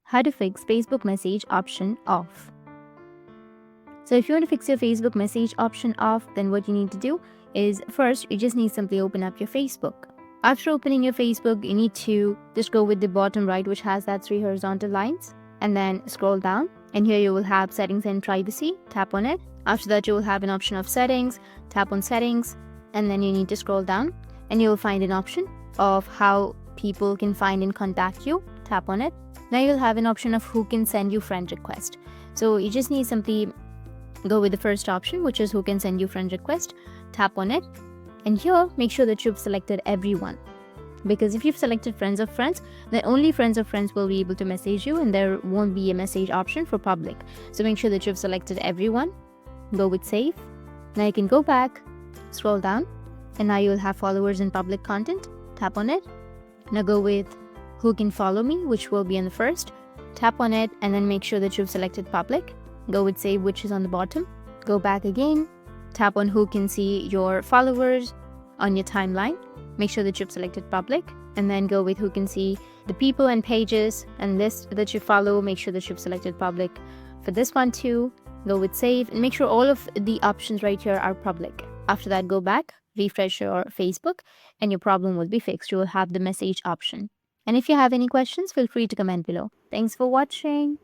how to fix Facebook message option off. So if you want to fix your Facebook message option off, then what you need to do is first, you just need to simply open up your Facebook. After opening your Facebook, you need to just go with the bottom right, which has that 3 horizontal lines, and then scroll down. And here you will have settings and privacy. Tap on it. After that, you will have an option of settings. Tap on settings, and then you need to scroll down, and you will find an option of how people can find and contact you. Tap on it. Now you'll have an option of who can send you friend request. So you just need to simply go with the first option, which is who can send you friend request. Tap on it, and here make sure that you've selected everyone, because if you've selected friends of friends, then only friends of friends will be able to message you, and there won't be a message option for public. So make sure that you've selected everyone. Go with save. Now you can go back, scroll down, and now you'll have followers and public content. Tap on it. Now go with who can follow me, which will be on the first. Tap on it, and then make sure that you've selected public. Go with save, which is on the bottom. Go back again. Tap on who can see your followers on your timeline. Make sure that you've selected public, and then go with who can see the people and pages and list that you follow. Make sure that you've selected public for this one too. Go with save, and make sure all of the options right here are public. After that, go back, refresh your Facebook, and your problem will be fixed. You will have the message option. And if you have any questions, feel free to comment below. Thanks for watching.